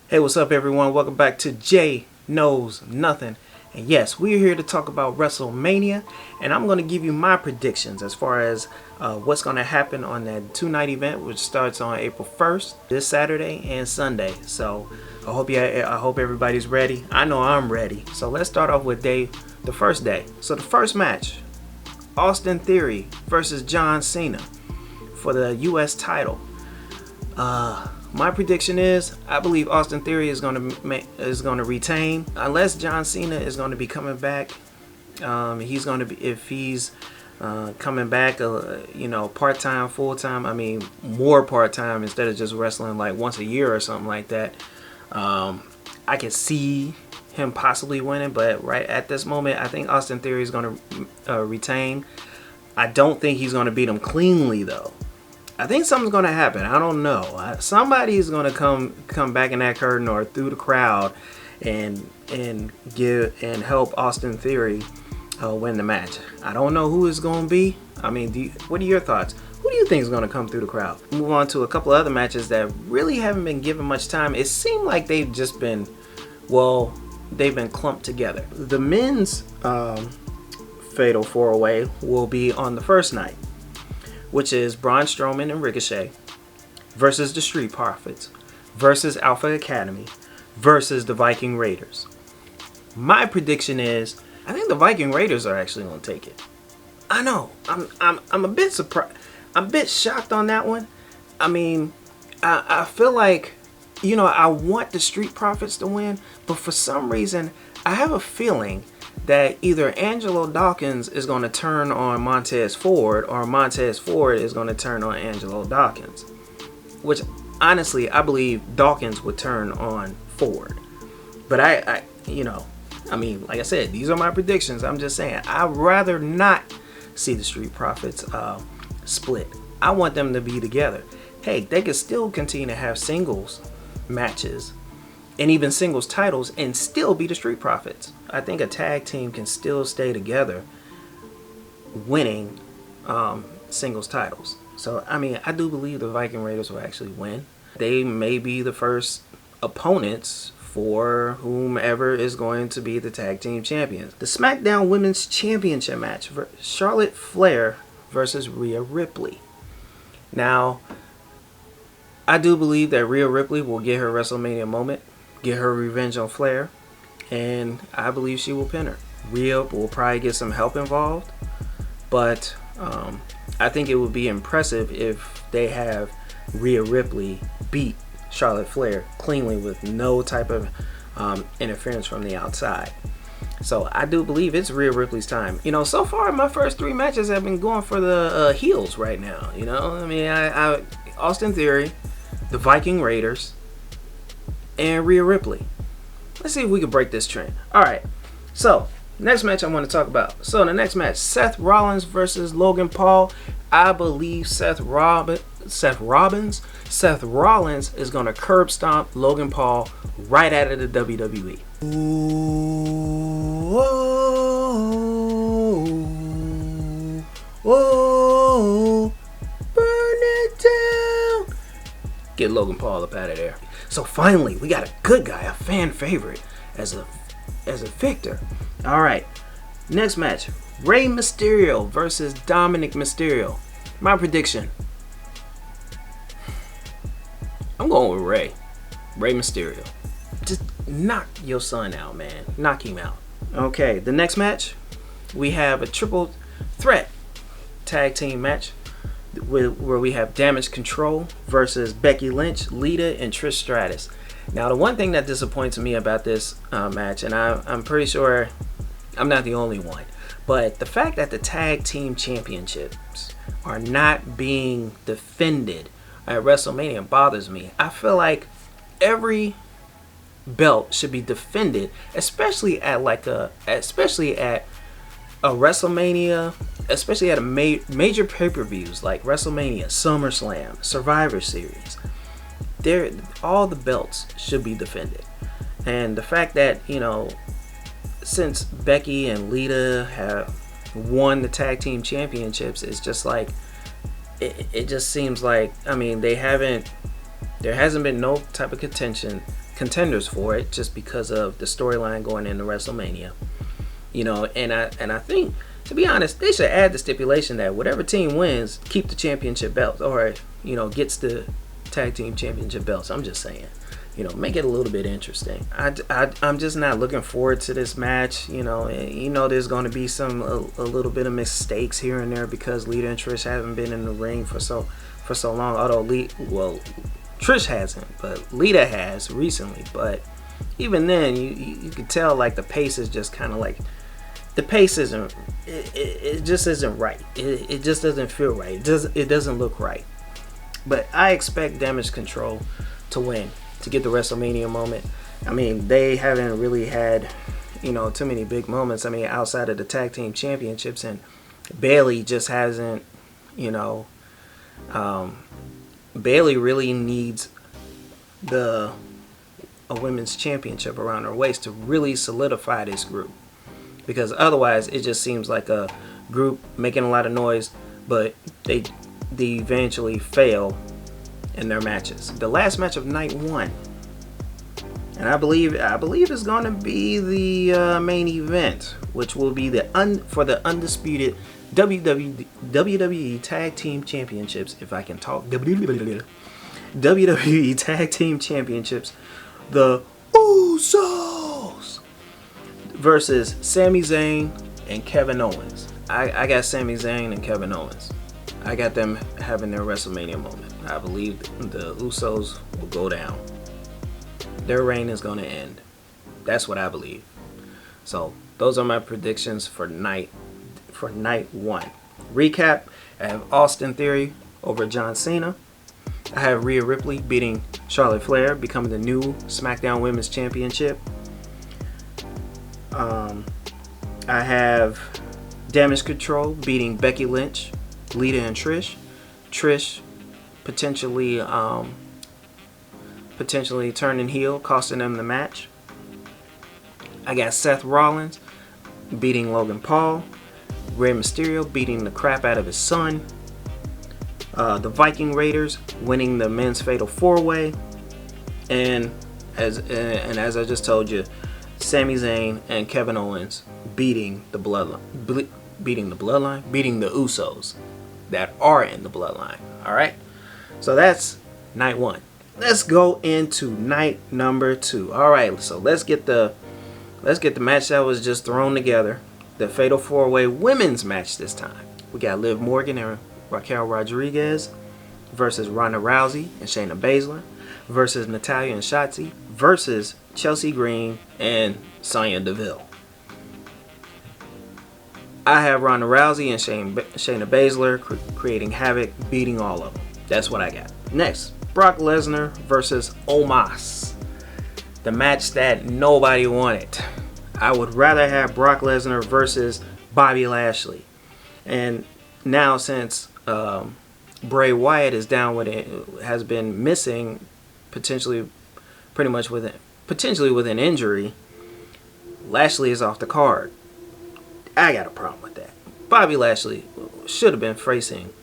Hey, what's up, everyone? Welcome back to Jay Knows Nothing. And yes, we're here to talk about Wrestlemania, and I'm going to give you my predictions as far as what's going to happen on that two-night event, which starts on April 1st, this Saturday and Sunday. So I hope everybody's ready. I know I'm ready. So let's start off with the first day. So the first match, Austin Theory versus John Cena for the U.S. title. My prediction is I believe Austin Theory is going to retain unless John Cena is going to be coming back. He's going to be, if he's coming back, part time, full time. I mean, more part time instead of just wrestling like once a year or something like that. I can see him possibly winning, but right at this moment, I think Austin Theory is going to retain. I don't think he's going to beat him cleanly though. I think something's going to happen. I don't know. Somebody's going to come back in that curtain or through the crowd and help Austin Theory win the match. I don't know who it's going to be. I mean, what are your thoughts? Who do you think is going to come through the crowd? Move on to a couple of other matches that really haven't been given much time. It seemed like they've just been, they've been clumped together. The men's Fatal 4-Way will be on the first night, which is Braun Strowman and Ricochet versus the Street Profits versus Alpha Academy versus the Viking Raiders. My prediction is I think the Viking Raiders are actually going to take it. I know. I'm a bit surprised. I'm a bit shocked on that one. I mean, I feel like, I want the Street Profits to win, but for some reason, I have a feeling that either Angelo Dawkins is going to turn on Montez Ford or Montez Ford is going to turn on Angelo Dawkins. Which, honestly, I believe Dawkins would turn on Ford. But like I said, these are my predictions. I'm just saying, I'd rather not see the Street Profits split. I want them to be together. Hey, they could still continue to have singles matches and even singles titles and still be the Street Profits. I think a tag team can still stay together winning singles titles. So, I mean, I do believe the Viking Raiders will actually win. They may be the first opponents for whomever is going to be the tag team champions. The SmackDown Women's Championship match, Charlotte Flair versus Rhea Ripley. Now, I do believe that Rhea Ripley will get her WrestleMania moment, get her revenge on Flair, and I believe she will pin her. Rhea will probably get some help involved, but I think it would be impressive if they have Rhea Ripley beat Charlotte Flair cleanly with no type of interference from the outside. So I do believe it's Rhea Ripley's time. So far my first three matches have been going for the heels right now. I mean, I Austin Theory, the Viking Raiders, and Rhea Ripley. Let's see if we can break this trend. Alright, so next match I want to talk about. So the next match, Seth Rollins versus Logan Paul. I believe Seth Rollins is going to curb stomp Logan Paul right out of the WWE. Ooh, oh, burn it down. Get Logan Paul up out of there. So finally, we got a good guy, a fan favorite, as a victor. All right, next match, Rey Mysterio versus Dominic Mysterio. My prediction, I'm going with Rey Mysterio. Just knock your son out, man. Knock him out. Okay, the next match, we have a triple threat tag team match where we have Damage Control versus Becky Lynch, Lita, and Trish Stratus. Now, the one thing that disappoints me about this match, and I'm pretty sure I'm not the only one, but the fact that the tag team championships are not being defended at WrestleMania bothers me. I feel like every belt should be defended, especially at a WrestleMania, especially at a major pay-per-views like WrestleMania, SummerSlam, Survivor Series. All the belts should be defended. And the fact that, since Becky and Lita have won the tag team championships, it's just like, it just seems like, I mean, there hasn't been no type of contention contenders for it just because of the storyline going into WrestleMania. And I think, to be honest, they should add the stipulation that whatever team wins, keep the championship belts, or gets the tag team championship belts. I'm just saying, make it a little bit interesting. I'm just not looking forward to this match. There's going to be a little bit of mistakes here and there because Lita and Trish haven't been in the ring for so long. Although Trish hasn't, but Lita has recently. But even then, you could tell like the pace is just kind of like. The pace isn't. It just isn't right. It just doesn't feel right. It doesn't look right. But I expect Damage Control to win, to get the WrestleMania moment. I mean, they haven't really had, too many big moments. I mean, outside of the tag team championships, and Bayley just hasn't. Bayley really needs a women's championship around her waist to really solidify this group. Because otherwise, it just seems like a group making a lot of noise, but they eventually fail in their matches. The last match of night 1, and I believe it's going to be the main event, which will be for the undisputed WWE Tag Team Championships. If I can talk, WWE Tag Team Championships, the Usos versus Sami Zayn and Kevin Owens. I got Sami Zayn and Kevin Owens. I got them having their WrestleMania moment. I believe the Usos will go down. Their reign is going to end. That's what I believe. So those are my predictions for night 1. Recap: I have Austin Theory over John Cena. I have Rhea Ripley beating Charlotte Flair, becoming the new SmackDown Women's Championship. I have Damage Control beating Becky Lynch, Lita, and Trish. Trish potentially turning heel, costing them the match. I got Seth Rollins beating Logan Paul. Rey Mysterio beating the crap out of his son. The Viking Raiders winning the men's fatal 4-way. And as I just told you, Sami Zayn and Kevin Owens beating the Usos that are in the bloodline. Alright? So that's night 1. Let's go into night number 2. Alright, so let's get the match that was just thrown together. The Fatal 4-Way women's match this time. We got Liv Morgan and Raquel Rodriguez versus Ronda Rousey and Shayna Baszler versus Natalya and Shotzi versus Chelsea Green and Sonya Deville. I have Ronda Rousey and Shayna Baszler creating havoc, beating all of them. That's what I got. Next, Brock Lesnar versus Omos. The match that nobody wanted. I would rather have Brock Lesnar versus Bobby Lashley. And now since Bray Wyatt is down with it, has been missing, potentially with an injury, Lashley is off the card. I got a problem with that. Bobby Lashley should have been facing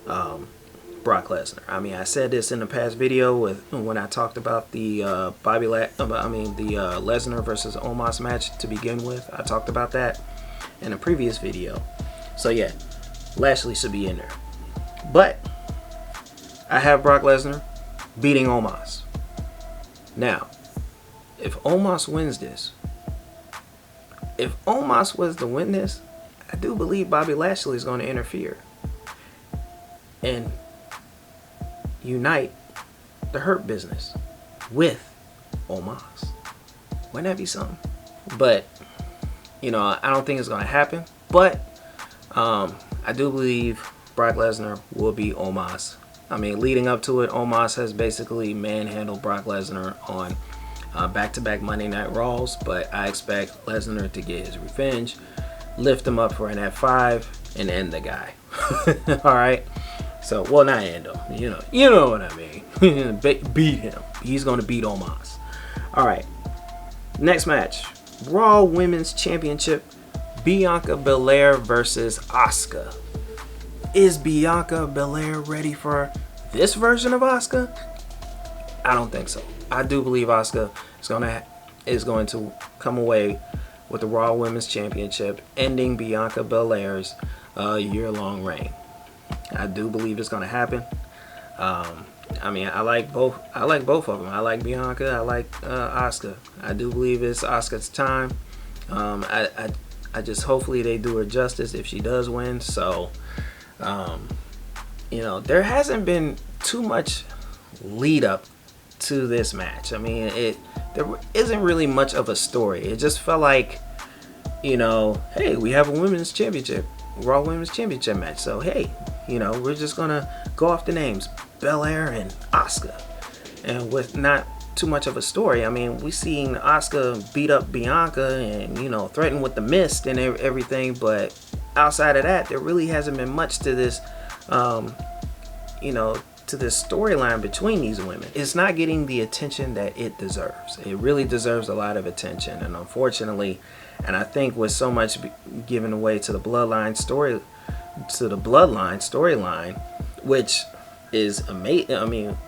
Brock Lesnar. I mean, I said this in the past video when I talked about the Lesnar versus Omos match to begin with. I talked about that in a previous video. So yeah, Lashley should be in there. But I have Brock Lesnar beating Omos. Now, if Omos wins this, I do believe Bobby Lashley is going to interfere and unite the Hurt Business with Omos. Wouldn't that be something? But I don't think it's going to happen. But I do believe Brock Lesnar will beat Omos. I mean, leading up to it, Omos has basically manhandled Brock Lesnar on back-to-back Monday Night Raws, but I expect Lesnar to get his revenge, lift him up for an F5, and end the guy. Alright? So, well, not end him. You know what I mean. Beat him. He's going to beat Omos. Alright. Next match. Raw Women's Championship. Bianca Belair versus Asuka. Is Bianca Belair ready for this version of Asuka? I don't think so. I do believe Asuka is going to come away with the Raw Women's Championship, ending Bianca Belair's year-long reign. I do believe it's going to happen. I mean, I like both. I like both of them. I like Bianca. I like Asuka. I do believe it's Asuka's time. I just hopefully they do her justice if she does win. So, you know, there hasn't been too much lead up to this match. I mean, there isn't really much of a story. It just felt like, you know, hey, we have a women's championship, Raw Women's Championship match. So hey, you know, we're just gonna go off the names, Belair and Asuka, and with not too much of a story. I mean, we seen Asuka beat up Bianca and, you know, threaten with the mist and everything, but outside of that, there really hasn't been much to this, you know, to this storyline between these women. It's not getting the attention that it deserves. It really deserves a lot of attention, and unfortunately, and I think with so much given away to the bloodline storyline, which is amazing. I mean,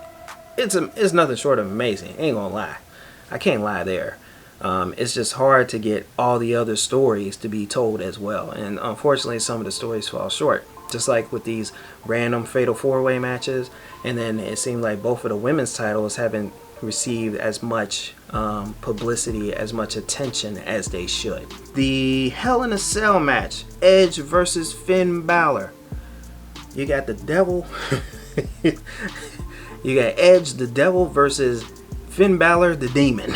it's nothing short of amazing. Ain't gonna lie, I can't lie there. It's just hard to get all the other stories to be told as well, and unfortunately, some of the stories fall short. Just like with these random fatal 4-way matches, and then it seemed like both of the women's titles haven't received as much publicity, as much attention as they should. The Hell in a Cell match, Edge versus Finn Balor. You got the devil. You got Edge the devil versus Finn Balor the demon.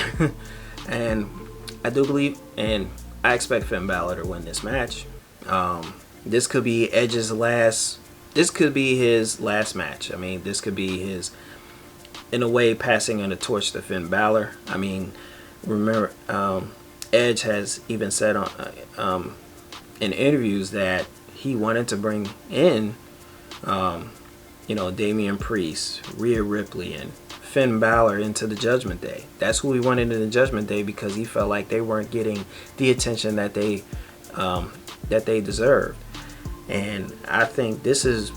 And I do believe, and I expect Finn Balor to win this match. This could be Edge's last. This could be his last match. I mean, this could be his, in a way, passing on the torch to Finn Balor. I mean, remember, Edge has even said on in interviews that he wanted to bring in, you know, Damian Priest, Rhea Ripley, and Finn Balor into the Judgment Day. That's who he wanted in the Judgment Day because he felt like they weren't getting the attention that they deserved. And I think this is,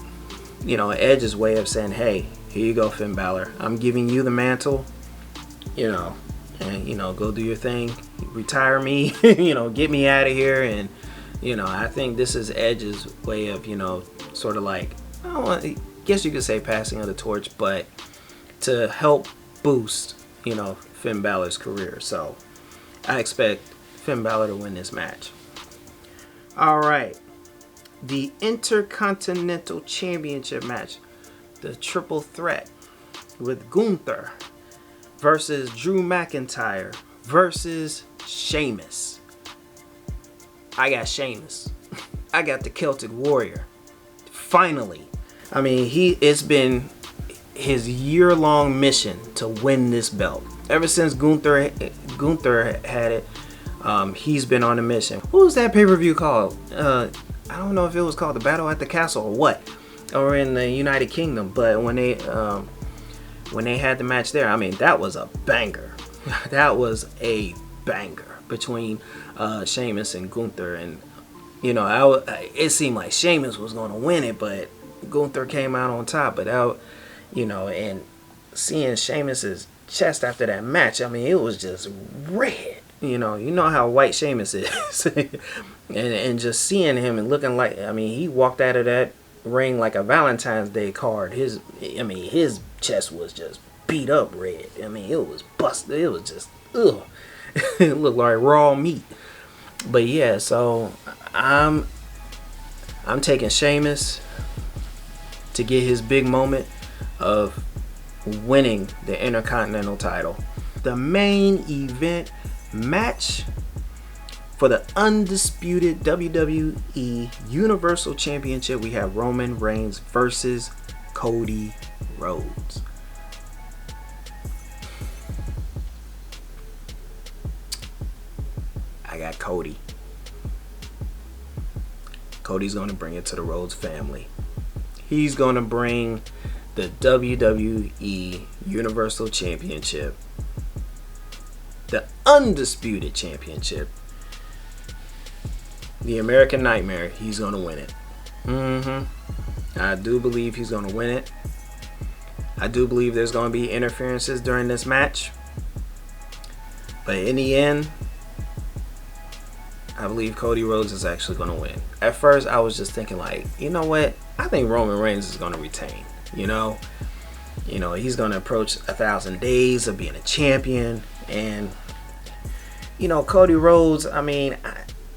you know, Edge's way of saying, hey, here you go, Finn Balor. I'm giving you the mantle, you know, and, you know, go do your thing. Retire me, you know, get me out of here. And, you know, I think this is Edge's way of, you know, sort of like, I guess you could say passing of the torch, but to help boost, you know, Finn Balor's career. So I expect Finn Balor to win this match. All right. The Intercontinental Championship match, the triple threat with Gunther versus Drew McIntyre versus Sheamus. I got Sheamus. I got the Celtic Warrior. Finally. I mean, it's been his year-long mission to win this belt. Ever since Gunther had it, he's been on a mission. What was that pay-per-view called? I don't know if it was called the Battle at the Castle or what, or in the United Kingdom. But when they had the match there, I mean, that was a banger. That was a banger between Sheamus and Gunther, and you know, it seemed like Sheamus was going to win it, but Gunther came out on top. But you know, and seeing Sheamus's chest after that match, I mean, it was just red. You know how white Sheamus is. and just seeing him and looking like, I mean, he walked out of that ring like a Valentine's Day card. His chest was just beat up red. I mean, it was busted. It was just, ugh. It looked like raw meat. But yeah, so I'm taking Sheamus to get his big moment of winning the Intercontinental title. The main event match for the undisputed WWE Universal Championship, we have Roman Reigns versus Cody Rhodes. I got Cody. Cody's going to bring it to the Rhodes family. He's going to bring the WWE Universal Championship, the undisputed championship, the American Nightmare. He's going to win it. I do believe he's going to win it. I do believe there's going to be interferences during this match. But in the end, I believe Cody Rhodes is actually going to win. At first, I was just thinking like, you know what? I think Roman Reigns is going to retain. You know, he's going to approach 1,000 days of being a champion. And, Cody Rhodes, I mean,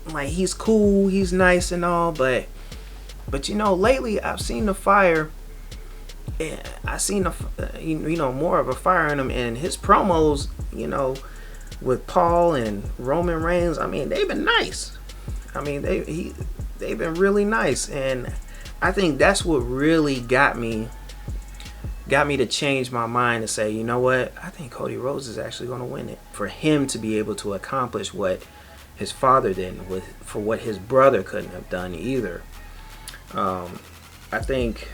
like, he's cool, he's nice and all, but lately I've seen the fire. I seen more of a fire in him, and his promos, with Paul and Roman Reigns, I mean, they've been nice. I mean, they've been really nice, and I think that's what really got me to change my mind to say, you know what, I think Cody Rhodes is actually going to win it. For him to be able to accomplish what his father didn't, for what his brother couldn't have done either. I think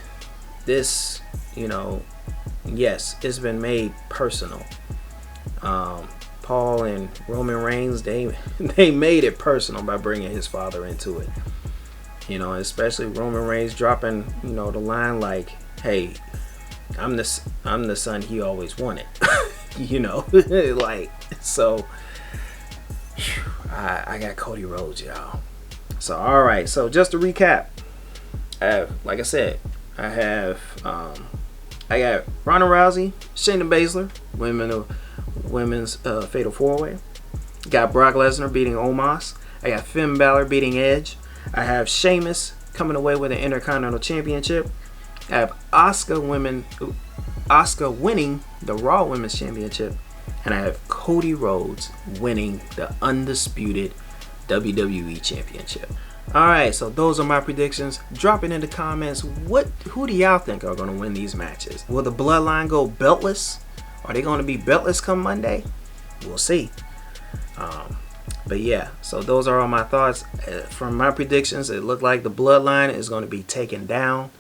this, yes, it's been made personal. Paul and Roman Reigns, they made it personal by bringing his father into it. Especially Roman Reigns dropping, the line like, "Hey, I'm the son he always wanted." Like, so I got Cody Rhodes, y'all. So all right, so just to recap, like I said, I got Ronda Rousey, Shayna Baszler, women's Fatal 4-Way. Got Brock Lesnar beating Omos. I got Finn Balor beating Edge. I have Sheamus coming away with an Intercontinental Championship. I have Asuka winning the Raw Women's Championship. And I have Cody Rhodes winning the undisputed WWE Championship. Alright, so those are my predictions. Drop it in the comments. Who do y'all think are going to win these matches? Will the Bloodline go beltless? Are they going to be beltless come Monday? We'll see. But yeah, so those are all my thoughts. From my predictions, it looked like the Bloodline is going to be taken down.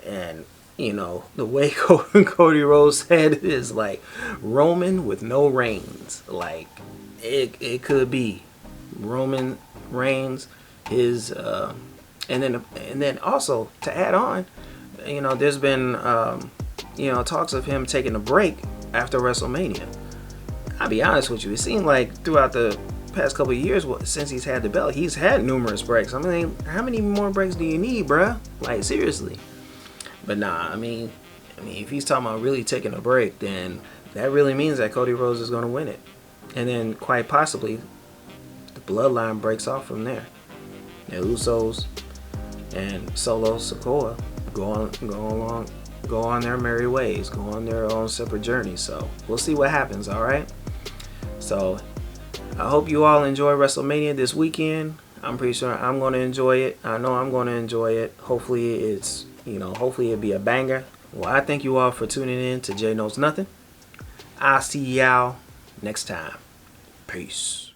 And, the way Cody Rhodes said it is like Roman with no Reigns. Like, it could be Roman Reigns. And then also to add on, there's been talks of him taking a break after WrestleMania. I'll be honest with you, it seemed like throughout the past couple of years since he's had the belt, he's had numerous breaks. I mean, how many more breaks do you need, bruh? Like, seriously. But nah, I mean if he's talking about really taking a break, then that really means that Cody Rhodes is going to win it, and then quite possibly the Bloodline breaks off from there. The Usos and Solo Sikoa go on their merry ways, go on their own separate journeys. So we'll see what happens. All right. So I hope you all enjoy WrestleMania this weekend. I'm pretty sure I'm going to enjoy it. I know I'm going to enjoy it. Hopefully it'll be a banger. Well, I thank you all for tuning in to Jay Knows Nothing. I'll see y'all next time. Peace.